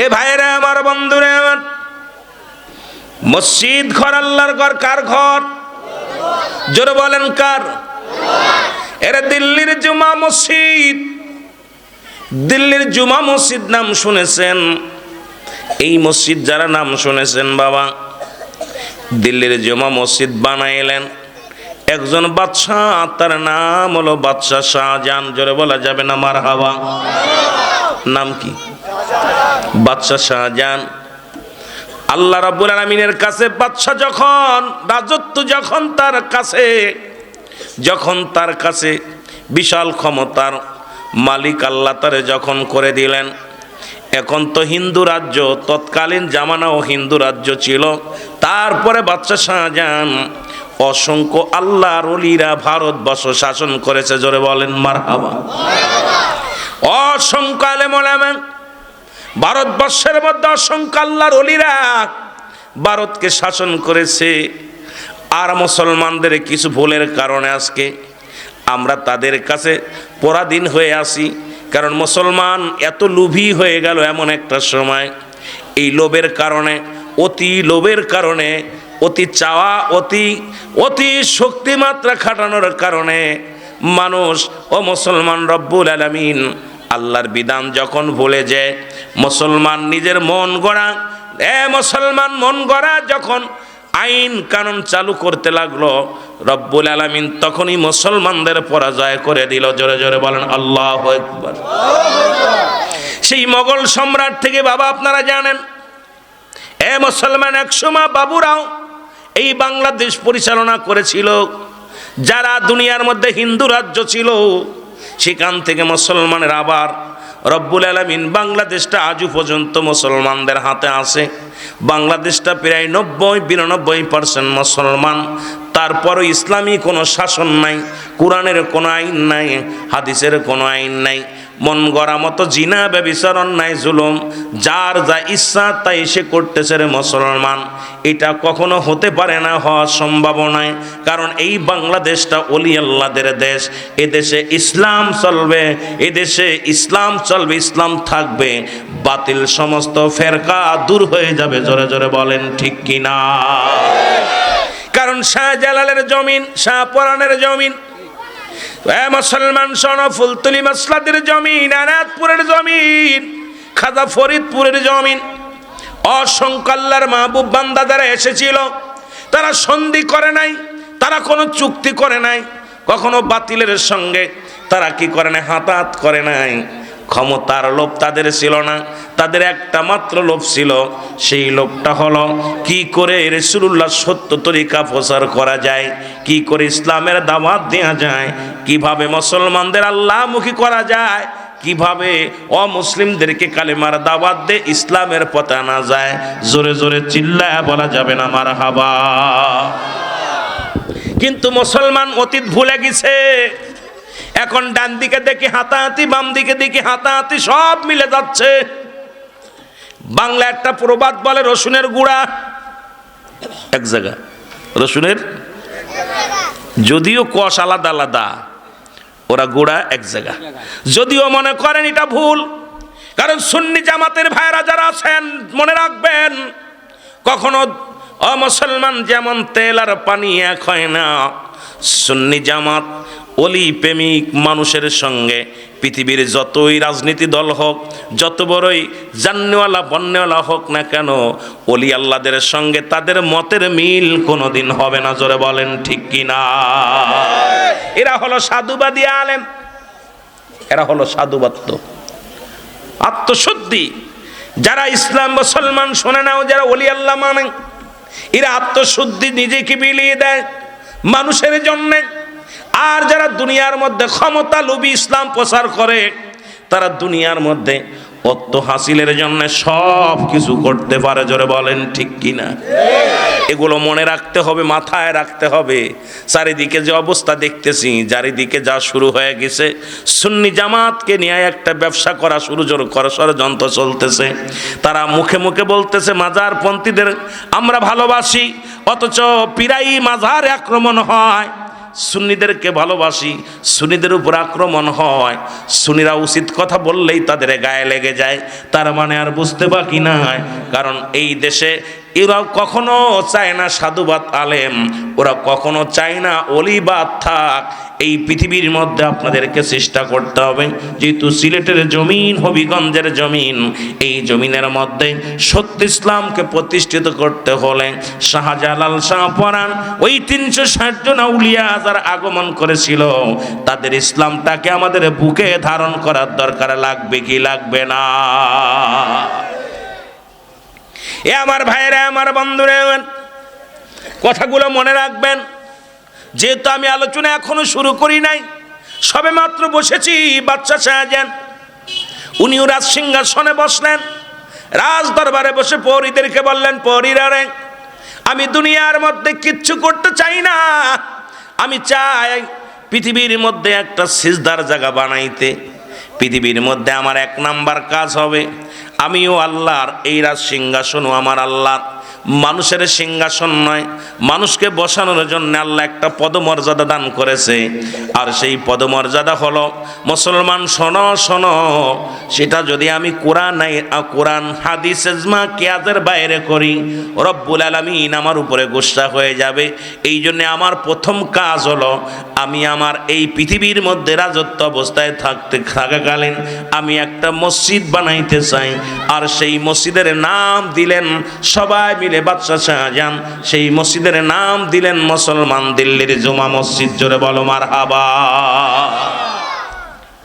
এ ভাইরা আমার, বন্ধুরা আমার, মসজিদ ঘর আল্লাহর ঘর। কার ঘর? জোরে বলেন কার? এরা দিল্লির জুমা মসজিদ। দিল্লির জুমা মসজিদ নাম শুনেছেন? এই মসজিদ যারা নাম শুনেছেন বাবা, দিল্লির জুমা মসজিদ বানাইলেন একজন বাদশাহ, তার নাম হলো বাদশাহ শাহজাহান। জোরে বলা যাবে না মারহাবা? নাম কি? বাদশাহ শাহজাহান। আল্লাহ রাব্বুল আলামিনের কাছে বাদশাহ যখন, রাজত্ব যখন তার কাছে বিশাল ক্ষমতার মালিক আল্লাহ তারে যখন করে দিলেন, এখন তো হিন্দু রাজ্য, তৎকালীন জামানাও হিন্দু রাজ্য ছিল। তারপরে বাদশাহ শাহজাহান অসংখ্য আল্লাহর ওলিরা ভারতবর্ষ শাসন করেছে। জোরে বলেন মারহাবা। অসংখ্য আলেম ওলামা ভারতবর্ষের মধ্যে, অসংখ্য আল্লাহর ওলিরা ভারতকে শাসন করেছে। আর মুসলমানদের কিছু ভুলের কারণে আজকে আমরা তাদের কাছে পরাধীন হয়ে আসি। কারণ মুসলমান এত লোভী হয়ে গেল এমন একটা সময়, এই লোভের কারণে, অতি লোভের কারণে, অতি চাওয়া, অতি শক্তিমাত্রা খাটানোর কারণে মানুষ ও মুসলমান রব্বুল আলামিন আল্লাহর বিধান যখন ভুলে যায়, মুসলমান নিজের মন গড়া, মুসলমান মন গড়া যখন আইন কানুন চালু করতে লাগলো, রব্বুল আলামিন তখনই মুসলমানদের পরাজয় করে দিল। জোরে জোরে বলেন আল্লাহু আকবার। সেই মোগল সম্রাট থেকে বাবা আপনারা জানেন, মুসলমান একসময় বাবুরাও এই বাংলাদেশ পরিচালনা করেছিল। যারা দুনিয়ার মধ্যে হিন্দু রাজ্য ছিল, সেখান থেকে মুসলমানের আবার রব্বুল আলামিন বাংলাদেশটা আজও পর্যন্ত মুসলমানদের হাতে আছে। বাংলাদেশটা প্রায় 90-92% মুসলমান। তারপরও ইসলামী কোনো শাসন নাই, কোরআনের কোনো আইন নাই, হাদিসের কোনো আইন নাই। মন গড়া মতো জিনা, ব্যভিচারণ নাই, জুলুম, যার যা ইচ্ছা তাই সে করতেছে রে মুসলমান। এটা কখনো হতে পারে না, হওয়া সম্ভব নয়। কারণ এই বাংলাদেশটা ওলি আল্লাহদের দেশ। এদেশে ইসলাম চলবে, এদেশে ইসলাম চলবে, ইসলাম থাকবে, বাতিল সমস্ত ফেরকা দূর হয়ে যাবে। জোরে জোরে বলেন ঠিক কিনা? কারণ শাহজালালের জমিন, শাহপরানের জমিন, মুসলমান শোনো, ফুলতলি মাসলাদের জমিন, আনাতপুরের জমিন, খাজা ফরিদপুরের জমিন, অসংখ্য আল্লাহর মাহবুব বান্দা যারা এসেছিল, তারা সন্ধি করে নাই, তারা কোনো চুক্তি করে নাই, কখনো বাতিলের সঙ্গে তারা কি করে নাই, হাতাহাত করে নাই। ক্ষমতার লোভ তাদের ছিল না, তাদের একটা মাত্র লোভ ছিল। সেই লোভটা হলো কি করে রাসূলুল্লাহ সত্য তরিকা প্রচার করা যায়, কি করে ইসলামের দাওয়াত দেওয়া যায়, কিভাবে মুসলমানদের আল্লাহমুখী করা যায়, কিভাবে অমুসলিমদেরকে কালেমার দাওয়াত দিয়ে ইসলামের পথে আনা যায়। জোরে জোরে চিল্লায়া বলা যাবে না মারহাবা। কিন্তু মুসলমান অতীত ভুলে গেছে। এখন ডান দিকে দেখি হাতাহাতি, বাম দিকে দেখি হাতাহাতি, সব মিলে যাচ্ছে। বাংলা একটা প্রবাদ বলে, রসুনের গুঁড়া এক জায়গা, রসুনের যদিও কষ আলাদা আলাদা, ওরা গুঁড়া এক জায়গা। যদিও মনে করেন এটা ভুল, কারণ সুন্নি জামাতের ভাইরা যারা আছেন মনে রাখবেন, কখনো মুসলমান যেমন তেল আর পানি এক হয় না, সুন্নি জামাত অলি প্রেমিক মানুষের সঙ্গে পৃথিবীর যতই রাজনীতি দল হোক, যত বড়ই জান্নেওয়ালা বন্নেওয়ালা হোক না কেন, অলি আল্লাহদের সঙ্গে তাদের মতের মিল কোনোদিন হবে না। জোরে বলেন ঠিক কিনা? এরা হলো সাধুবাদী আলেম, এরা হলো সাধুবাদ্য, আত্মশুদ্ধি। যারা ইসলাম মুসলমান শোনে না, যারা অলি আল্লাহ মানে, এরা আত্মশুদ্ধি নিজেকে বিলিয়ে দেয় মানুষের জন্যে। আর যারা দুনিয়ার মধ্যে ক্ষমতা লোভী ইসলাম প্রচার করে, তারা দুনিয়ার মধ্যে অর্থ হাসিলের জন্য সব কিছু করতে পারে। জোরে বলেন ঠিক কিনা? এগুলো মনে রাখতে হবে, মাথায় রাখতে হবে। চারিদিকে যে অবস্থা দেখতেছি, চারিদিকে যা শুরু হয়ে গেছে, সুন্নি জামাতকে নিয়ে একটা ব্যবসা করা ষড়যন্ত্র চলতেছে। তারা মুখে মুখে বলতেছে মাজারপন্থীদের আমরা ভালোবাসি, অথচ পিরাই মাজার আক্রমণ হয়। সুন্নিদেরকে ভালোবাসি, সুন্নিদের উপর আক্রমণ হয়, সুন্নিরা উচিত কথা বললেই তাদের গায়ে লেগে যায়, তার মানে আর বুঝতে বাকি নাই। কারণ এই দেশে এরা কখনো চায় না সাধুবাদ আলেম, ওরা কখনো চায় না অলিবাদ থাক। এই পৃথিবীর মধ্যে আপনাদেরকে চেষ্টা করতে হবে, যেহেতু সিলেটের জমিন হবিগঞ্জের জমিন, এই জমিনের মধ্যে সত্য ইসলামকে প্রতিষ্ঠিত করতে হলে শাহজালাল শাহপরাণ ওই 360 জন আউলিয়া যারা আগমন করেছিল, তাদের ইসলামটাকে আমাদের বুকে ধারণ করার দরকার লাগবে কি লাগবে না? এ আমার ভাইরা, আমার বন্ধুরা, কথাগুলো মনে রাখবেন। যেহেতু আমি আলোচনা এখনো শুরু করি নাই, সবে মাত্র বসেছি। বাদশাহ শাহজাহান উনিও রাজ সিংহাসনে বসলেন, রাজ দরবারে বসে পরীদেরকে বললেন, পরীরা রে, আমি দুনিয়ার মধ্যে কিচ্ছু করতে চাই না, আমি চাই পৃথিবীর মধ্যে একটা সিজদার জায়গা বানাইতে। পৃথিবীর মধ্যে আমার 1 নাম্বার কাজ হবে, আমিও আল্লাহর, এই রাজ সিংহাসনও আমার আল্লাহর। মানুষের সিংহাসন নয়, মানুষকে বসানোর জন্য আল্লাহ একটা পদমর্যাদা দান করেছে, আর সেই পদমর্যাদা হলো, মুসলমান শোনো শোনো, সেটা যদি আমি কোরআন হাদিস ইজমা কিয়াসের বাইরে করি, রব্বুল আলামিন আমার উপরে গোসা হয়ে যাবে। এই জন্য আমার প্রথম কাজ হলো, আমি আমার এই পৃথিবীর মধ্যে রাজত্ব অবস্থায় থাকাকালীন আমি একটা মসজিদ বানাইতে চাই। আর সেই মসজিদের নাম দিলেন সবাই মিলে বাদশাহ শাহজাহান, সেই মসজিদের নাম দিলেন মুসলমান দিল্লির জুমা মসজিদ। জোরে বলো মারহাবা।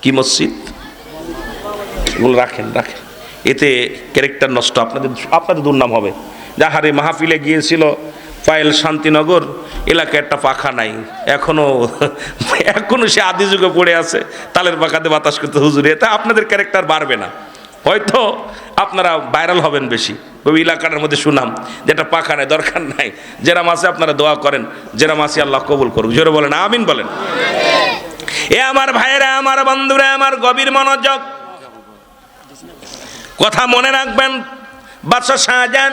কি মসজিদ? এগুলো রাখেন, এতে ক্যারেক্টার নষ্ট, আপনাদের দুর্নাম হবে। যাহারে মাহফিলে গিয়েছিল পায়েল শান্তিনগর এলাকায় একটা পাখা নাই, এখনো সে আদি যুগে পড়ে আছে, তালের পাখাতে বাতাস করতে হুজুর, এতে আপনাদের ক্যারেক্টার বাড়বে না, হয়তো আপনারা ভাইরাল হবেন বেশি। ওই এলাকার মধ্যে শুনাম যেটা পাখা নাই, দরকার নাই। যেরাম আছে আপনারা দোয়া করেন, যেরাম আছে আল্লাহ কবুল করুক। জোরে বলেন আমিন বলেন। এ আমার ভাইয়েরা, আমার বন্ধুরা, আমার গভীর মনোযোগ, কথা মনে রাখবেন। বাদশাহ শাহজাহান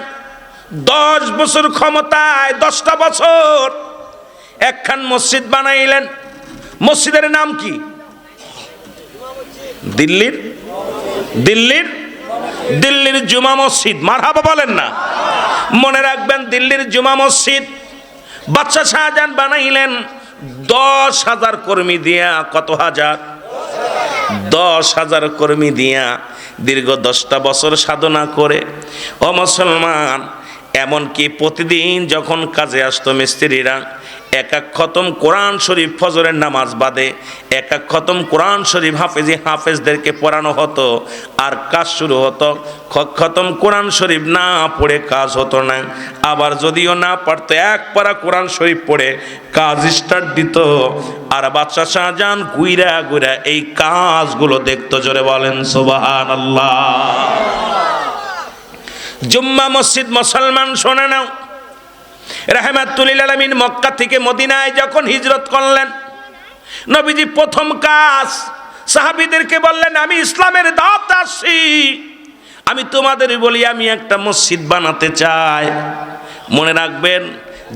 10 বছর ক্ষমতায়, 10টা বছর একখান মসজিদ বানাইলেন। মসজিদের নাম কি? দিল্লির জুমা মসজিদ। মারহাবা বলেন না? মনে রাখবেন, দিল্লির জুমা মসজিদ বাদশাহ শাহজাহান বানাইলেন 10,000 কর্মী দিয়া। কত হাজার? 10,000 কর্মী দিয়া দীর্ঘ 10টা বছর সাধনা করে। ও মুসলমান, এমনকি প্রতিদিন যখন কাজে আসতো মিস্ত্রিরা, এক খতম কোরআন শরীফ ফজরের নামাজ বাদে এক খতম কোরআন শরীফ হাফেজদেরকে পড়ানো হতো, আর কাজ শুরু হতো। খতম কোরআন শরীফ না পড়ে কাজ হতো না। আবার যদিও না পারতো, 1 পারা কোরআন শরীফ পড়ে কাজ স্টার্ট দিত। আর বাদশাহ শাহজাহান ঘুইরা এই কাজগুলো দেখতো। জোরে বলেন সুবহানাল্লাহ। জুম্মা মসজিদ মুসলমান শোনে নাও, রাহমাতুল লিল আলামিন মক্কা থেকে মদিনায় যখন হিজরত করলেন, নবীজি প্রথম কাজ সাহাবীদেরকে বললেন, আমি ইসলামের দাওয়াত আসছি, আমি তোমাদের বলি আমি একটা মসজিদ বানাতে চাই। মনে রাখবেন,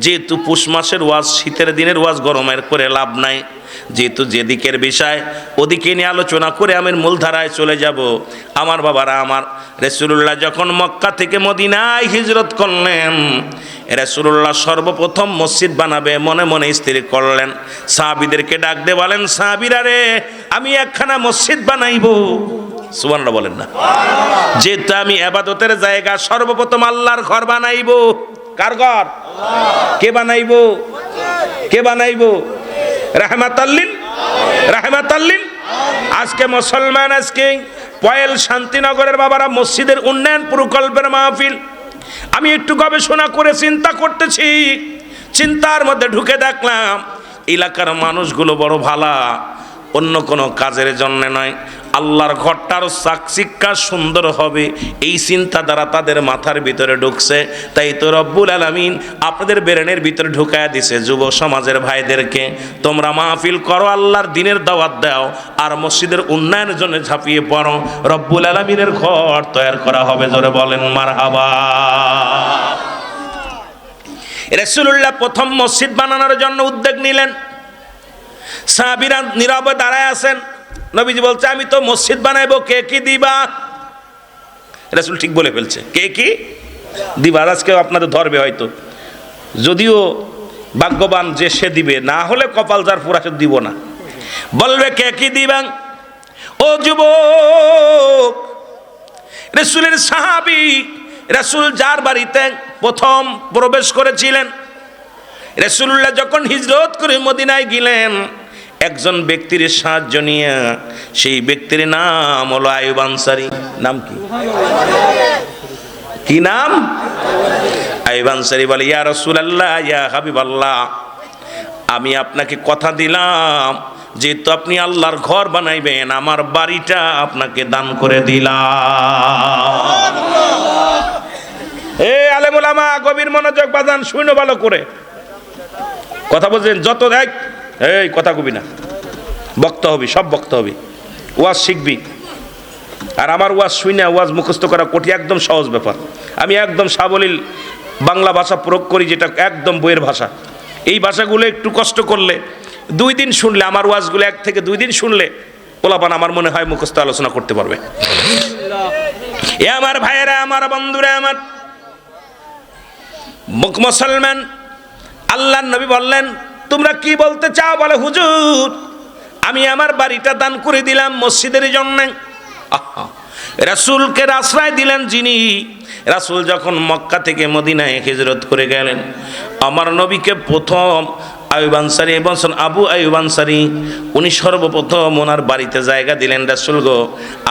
যেহেতু পুষ মাসের ওয়াজ, শীতের দিনের ওয়াজ গরমের করে লাভ নাই, যেহেতু যেদিকের বিষয় ওদিকে নিয়ে আলোচনা করে আমি মূলধারায় চলে যাব। আমার বাবারা, আমার রাসূলুল্লাহ যখন মক্কা থেকে মদিনায় হিজরত করলেন, রাসূলুল্লাহ সর্বপ্রথম মসজিদ বানাবে মনে মনে স্থির করলেন। সাহাবীদেরকে ডাক দিয়ে বলেন, সাহাবীরা রে, আমি একখানা মসজিদ বানাইবো। সুবহানাল্লাহ বলেন না? যেহেতু আমি ইবাদতের জায়গা, সর্বপ্রথম আল্লাহর ঘর বানাইবো। কার ঘর? কে বানাইবো? রাহমাতাল্লিল। আজকে মুসলমান, আজকে পয়েল শান্তিনগরের বাবারা মসজিদের উন্নয়ন প্রকল্পের মাহফিল। আমি একটু গবেষণা করে চিন্তা করতেছি, চিন্তার মধ্যে ঢুকে দেখলাম এলাকার মানুষগুলো বড় ভালা, অন্য কোনো কাজের জন্য নয়, আল্লাহর ঘরটার চাকচিক্কা সুন্দর হবে এই চিন্তা দ্বারা তাদের মাথার ভিতরে ঢুকছে। তাই তো রব্বুল আলামিন আপনাদের ব্রেনের ভিতরে ঢুকায়া দিছে, যুব সমাজের ভাইদেরকে, তোমরা মাহফিল করো, আল্লাহর দ্বীনের দাওয়াত দাও, আর মসজিদের উন্নয়নের জন্য ঝাঁপিয়ে পড়ো। রব্বুল আলামিনের ঘর তৈরি করা হবে। জোরে বলেন মারহাবা। রাসূলুল্লাহ প্রথম মসজিদ বানানোর জন্য উদ্যোগ নিলেন। সাহাবীরা নীরবে দাঁড়ায় আছেন। নবীজি বলছে আমি তো মসজিদ বানাইবো, কে কি দিবা? রাসূল ঠিক বলে ফেলছে, কে কি দিবা। আজকেও আপনাদের ধরবে হয়তো, যদিও ভাগ্যবান যে সে দিবে, না হলে কপাল যার পুরা সে দিব না। বলবে কে কি দিবা? ও যুবক, রাসূলের সাহাবী, রাসূল যার বাড়িতে প্রথম প্রবেশ করেছিলেন, রাসূলুল্লাহ যখন হিজরত করে মদিনায় গেলেন, একজন ব্যক্তির সাহায্য নিয়ে, সেই ব্যক্তির নাম হলো আইয়ুব আনসারী। নাম কি? কি নাম? আইয়ুব আনসারী বলে, ইয়া রাসূলুল্লাহ, ইয়া হাবিবাল্লাহ, আমি আপনাকে কথা দিলাম, যেহেতু আপনি আল্লাহর ঘর বানাইবেন, আমার বাড়িটা আপনাকে দান করে দিলাম। এই আলেম ওলামা গভীর মনোযোগ বাজান, শুনো ভালো করে কথা বলছেন। যত দেখ এই কথা কবি না, বক্তা হবি, সব বক্তা হবি, ওয়াজ শিখবি। আর আমার ওয়াজ শুই না, ওয়াজ মুখস্থ করা কঠিন, একদম সহজ ব্যাপার। আমি একদম সাবলীল বাংলা ভাষা প্রয়োগ করি, যেটা একদম বইয়ের ভাষা। এই ভাষাগুলো একটু কষ্ট করলে, 2 দিন শুনলে, আমার ওয়াজগুলো 1 থেকে 2 দিন শুনলে পোলাপান আমার মনে হয় মুখস্থ আলোচনা করতে পারবে। এ আমার ভাইয়েরা, আমার বন্ধুরা, আমার মুসলমান, আল্লাহর নবী বললেন তোমরা কি বলতে চাও? বলে হুজুর, আমি আমার বাড়িটা দান করে দিলাম মসজিদের জন্য। রাসূলকে আশ্রয় দিলেন যিনি, রাসূল যখন মক্কা থেকে মদিনায় হিজরত করে গেলেন, আমার নবীকে প্রথম আইয়ুব আনসারী এবং আবু আইয়ুব আনসারী, উনি সর্বপ্রথম ওনার বাড়িতে জায়গা দিলেন। রাসূল গো,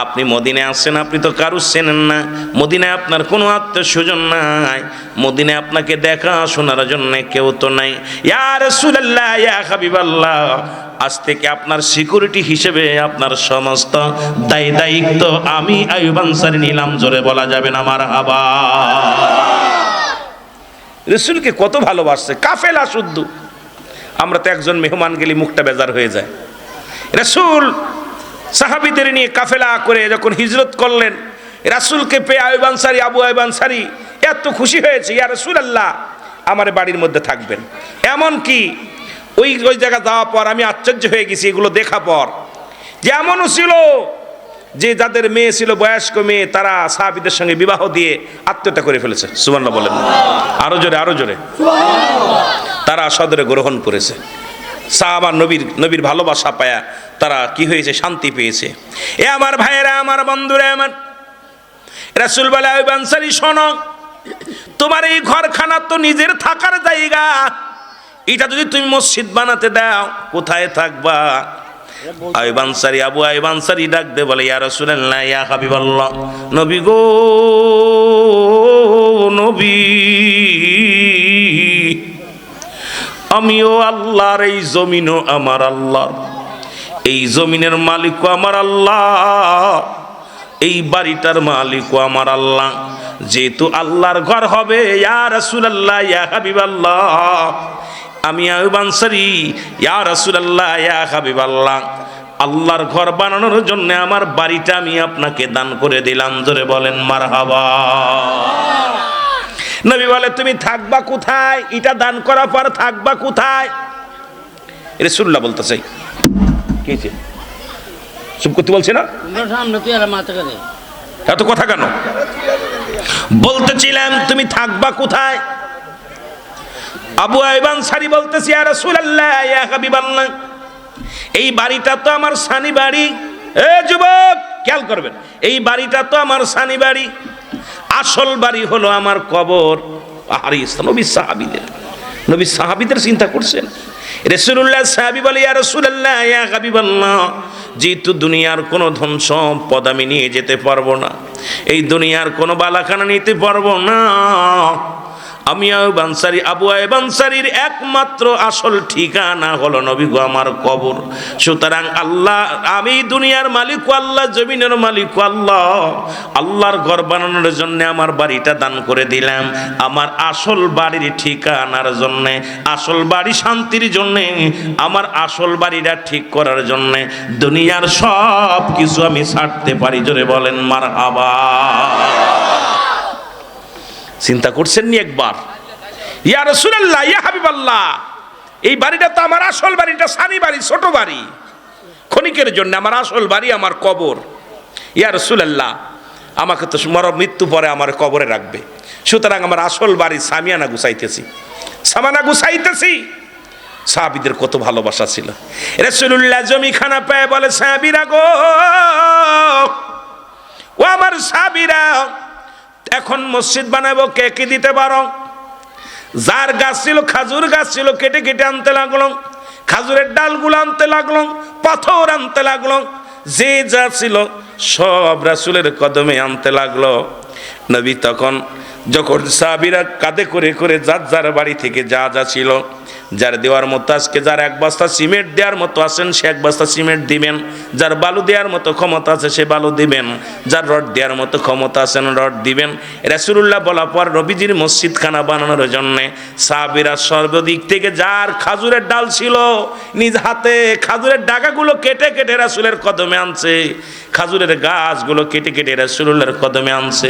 আপনি মদিনায় আসছেন, আপনি তো কারু চেনেন না, মদিনায় আপনার কোনো আত্মীয় স্বজন নাই, মদিনায় আপনাকে দেখা শোনার জন্য কেউ তো নাই। ইয়া রাসূলুল্লাহ, ইয়া হাবিবাল্লাহ, আজ থেকে আপনার সিকিউরিটি হিসেবে আপনার সমস্ত দায়িত্ব আমি আইয়ুব আনসারী নিলাম। জোরে বলা যাবে না মারহাবা। রাসূলকে কত ভালোবাসছে, কাফেলা শুদ্ধ। আমরা তো একজন মেহমান গেলে মুখটা বেজার হয়ে যায়। রাসূল সাহাবীদের নিয়ে কাফেলা করে যখন হিজরত করলেন, রাসূলকে পেয়ে আইয়ুব আনসারী, আবু আইয়ুব আনসারী এত খুশি হয়েছে, ইয়া রাসূলুল্লাহ, আমার বাড়ির মধ্যে থাকবেন। এমন কি ওই জায়গা যাওয়ার পর আমি আশ্চর্য হয়ে গেছি, এগুলো দেখা পর, যে এমনও ছিল যে যাদের মেয়ে ছিল বয়স্ক মেয়ে, তারা সাহাবীদের সঙ্গে বিবাহ দিয়ে আত্মহত্যা করে ফেলেছে। সুবহানাল্লাহ বলেন, আরো জোরে, আরো জোরে। তারা সদরে গ্রহণ করেছে। সাহাবা নবীর ভালোবাসা পায়া তারা কি হয়েছে? শান্তি পেয়েছে। এ আমার ভাইয়েরা, আমার বন্ধুরা, আমার রাসূল বলে আইয়ুব আনসারী, শোনো, তোমার এই ঘরখানা তো নিজের থাকার জায়গা, এটা যদি তুমি মসজিদ বানাতে দাও, কোথায় থাকবা? আইয়ুব আনসারী, আবু আইয়ুব আনসারী ডাক দে বলে, ইয়া রাসূলুল্লাহ, ইয়া হাবিবাল্লাহ, নবী গো, নবী, আমিও আল্লাহর, এই জমিনও আমার আল্লাহর, এই জমিনের মালিকও আমার আল্লাহ, এই বাড়িটার মালিকও আমার আল্লাহ। যেহেতু আল্লাহর ঘর হবে, ইয়া রাসূলুল্লাহ, ইয়া হাবিবাল্লাহ, আমি আইয়ুব আনসারী, ইয়া রাসূলুল্লাহ, ইয়া হাবিবাল্লাহ, আল্লাহর ঘর বানানোর জন্য আমার বাড়িটা আমি আপনাকে দান করে দিলাম। জোরে বলেন মারহাবা। নবী বলে, তুমি থাকবা কোথায়? এটা দান করার পর থাকবা কোথায়? রাসূলুল্লাহ বলতে চাই, কি চুপ করতে বলছে না? এত কথা কেন? বলতেছিলাম তুমি থাকবা কোথায়? আবু আইয়ুব আনসারী বলতেছি, ইয়া রাসূলুল্লাহ, ইয়া হাবিবাল্লাহ, এই বাড়িটা তো আমার সানি বাড়ি। এ যুবক, খেয়াল করবেন, এই বাড়িটা তো আমার সানি বাড়ি, আসল বাড়ি হলো আমার কবর। আরে নবী সাহাবীদের চিন্তা করছেন। রাসূলুল্লাহ সাহাবী বলে, ইয়া রাসূলুল্লাহ, ইয়া হাবিবাল্লাহ, যেহেতু দুনিয়ার কোনো ধন সম্পদ আমি নিয়ে যেতে পারবো না, এই দুনিয়ার কোনো বালাখানা নিতে পারবো না, আমি আইয়ুব আনসারী, আবু আইয়ুব আনসারীর একমাত্র আসল ঠিকানা হলো নবী গো আমার কবর। সুতরাং আল্লাহ, আমি দুনিয়ার মালিক আল্লাহ, জমিনের মালিক আল্লাহ, আল্লাহর ঘর বানানোর জন্য আমার বাড়িটা দান করে দিলাম। আমার আসল বাড়ির ঠিকানার জন্য, আসল বাড়ি শান্তির জন্য, আমার আসল বাড়িটা ঠিক করার জন্য দুনিয়ার সব কিছু আমি ছাড়তে পারি। জোরে বলেন মারহাবা। চিন্তা করছেন নি একবার? ইয়া রাসূলুল্লাহ, ইয়া হাবিবাল্লাহ, এই বাড়িটা তো আমার আসল বাড়িটা সানি বাড়ি, ছোট বাড়ি, ক্ষণিকের জন্য আমার আসল বাড়ি আমার কবর। ইয়া রাসূলুল্লাহ, আমাকে তো মৃত্যু পরে আমার কবরে রাখবে, সুতরাং আমার আসল বাড়ি সামিয়ানা গুছাইতেছি, সামানা গুছাইতেছি। সাহাবীদের কত ভালোবাসা ছিল। রাসূলুল্লাহ জমিখানা পেয়ে বলে, সাহাবীরা গো, ও আমার সাহাবীরা, এখন মসজিদ বানাবো, কে কি দিতে পারো? যার গাছ ছিল, খাজুর গাছ ছিল, কেটে কেটে আনতে লাগলো, খাজুরের ডালগুলো আনতে লাগলো, পাথর আনতে লাগলো, যে যা ছিল সব রাসূলের কদমে আনতে লাগলো। নবী তখন যখন সাহাবীরা কাঁধে করে করে যার যার বাড়ি থেকে যা যা ছিল, যার দেওয়ার মতো, আজকে যার এক বস্তা সিমেন্ট দেওয়ার মতো আছেন সে এক বস্তা সিমেন্ট দিবেন, যার বালু দেওয়ার মতো ক্ষমতা আছে সে বালু দিবেন, যার রড দেওয়ার মতো ক্ষমতা আছেন রড দিবেন। রাসূলুল্লাহ বলা পর নবীজির মসজিদখানা বানানোর জন্য সাহাবীরা সর্বদিক থেকে যার খাজুরের ডাল ছিল নিজ হাতে খাজুরের ডাগাগুলো কেটে কেটে রাসূলের কদমে আনছে, খাজুরের গাছগুলো কেটে কেটে রাসূলুল্লাহর কদমে আনছে।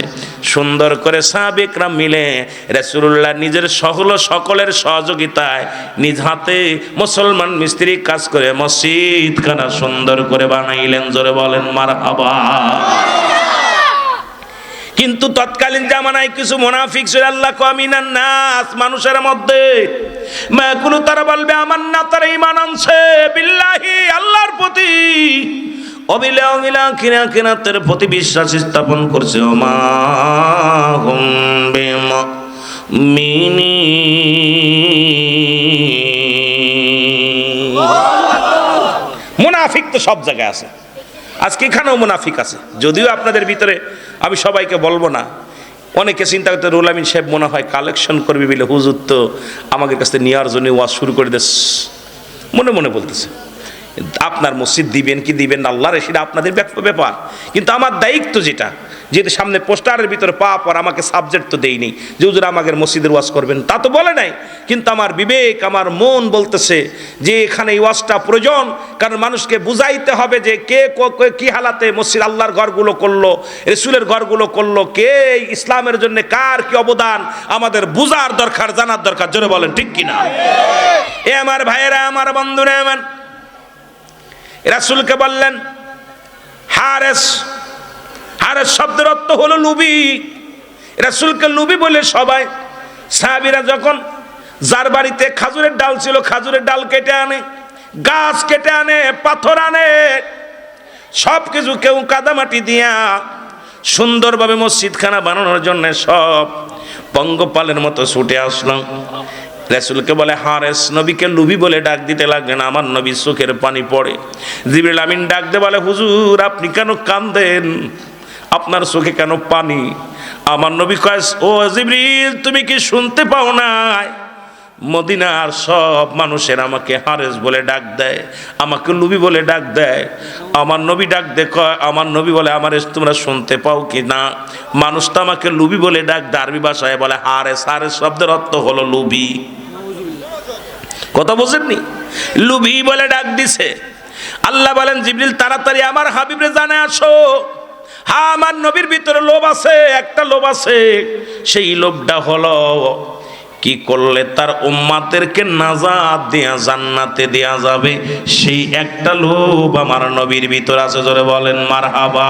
সুন্দর করে সাহাবায়ে মিলে রাসূলুল্লাহ নিজের সকলের সহযোগিতায় নিজ হাতে মুসলমান মিস্ত্রি কাজ করে মসজিদখানা সুন্দর করে বানাইলেন। জোরে বলেন মারহাবা। কিন্তু তৎকালীন জামানায় কিছু মুনাফিক ছিল, আল্লাহ কামিনান নাস, মানুষের মধ্যে মাগুলো তারা বলবে আমার না তারা ঈমান আনছে বিল্লাহি, আল্লাহর প্রতি অবিলা অবিলা কিনা কিনাতের প্রতি বিশ্বাস স্থাপন করছে। ওমা হুম বিমুমিনিন, মুনাফিক তো সব জায়গায় আছে, আজকে এখানেও মুনাফিক আছে। যদিও আপনাদের ভিতরে আমি সবাইকে বলবো না, অনেকে চিন্তা করতে রুহুল আমিন সাহেব মনে হয় কালেকশন করবে বলে হুজুর তো আমাদের কাছে নেওয়ার জন্য ওয়াজ শুরু করে দিস, মনে মনে বলতেছে। আপনার মসজিদ দিবেন কি দিবেন না আল্লাহর, সেটা আপনাদের ব্যাপার। কিন্তু আমার দায়িত্ব যেহেতু সামনে পোস্টারের ভিতরে পাওয়া পর আমাকে সাবজেক্ট তো দেয়নি যে হুজুর আমাদের মসজিদের ওয়াজ করবেন, তা তো বলে নাই। কিন্তু আমার বিবেক, আমার মন বলতেছে যে এখানে এই ওয়াজটা প্রয়োজন, কারণ মানুষকে বুঝাইতে হবে যে কে কি হালাতে মসজিদ আল্লাহর ঘরগুলো করলো, রাসূলের ঘরগুলো করলো, কে ইসলামের জন্য কার কি অবদান আমাদের বুঝার দরকার, জানার দরকার। জোরে বলেন ঠিক কিনা? এ আমার ভাইয়েরা, আমার বন্ধুরা, আমার রাসূলকে বললেন হারেস। হারেস শব্দের অর্থ হলো লুবি। রাসূলকে লুবি বলে সবাই সাহাবীরা যখন যার বাড়িতে খাজুরের ডাল ছিল খাজুরের ডাল কেটে আনে, গাছ কেটে আনে, পাথর আনে, সব কিছু কেউ কাদামাটি দিয়া সুন্দরভাবে মসজিদখানা বানানোর জন্য সব পঙ্গপালের মতো ছুটে আসলাম। রাসূলকে বলে হারেস, নবীকে লুবি বলে ডাক দিতে লাগলেন। আমার নবীর চোখের পানি পড়ে। জিবরিল আমিন ডাক দিয়ে বলে, হুজুর আপনি কেন কাঁদেন, আপনার চোখে কেন পানি? আমার নবী কয়, ও জিবরিল তুমি কি শুনতে পাও নাই? মদিনার সব মানুষের আমাকে হারেস বলে ডাক দেয়, আমাকে লুবি বলে ডাক দেয়। আমার নবী ডাক দে কয়, আমার নবী বলে আমার তোমরা শুনতে পাও কি না? মানুষ তো আমাকে লুবি বলে ডাক দেয়, আরবি ভাষায় বলে হারেস। হারেস শব্দের অর্থ হলো লুবি। কথা বুঝেননি? লুবি বলে ডাক দিছে। আল্লাহ বলেন, জিবরিল তাড়াতাড়ি আমার হাবিবরে জানে আসো। হ্যাঁ, আমার নবীর ভিতরে লোভ আছে, একটা লোভ আছে। সেই লোভটা হলো কি করলে তার উম্মতদেরকে নাজাত দেয়া, জান্নাতে দেয়া যাবে, সেই একটা লোভ আমার নবীর ভিতর আছে। জোরে বলেন মারহাবা।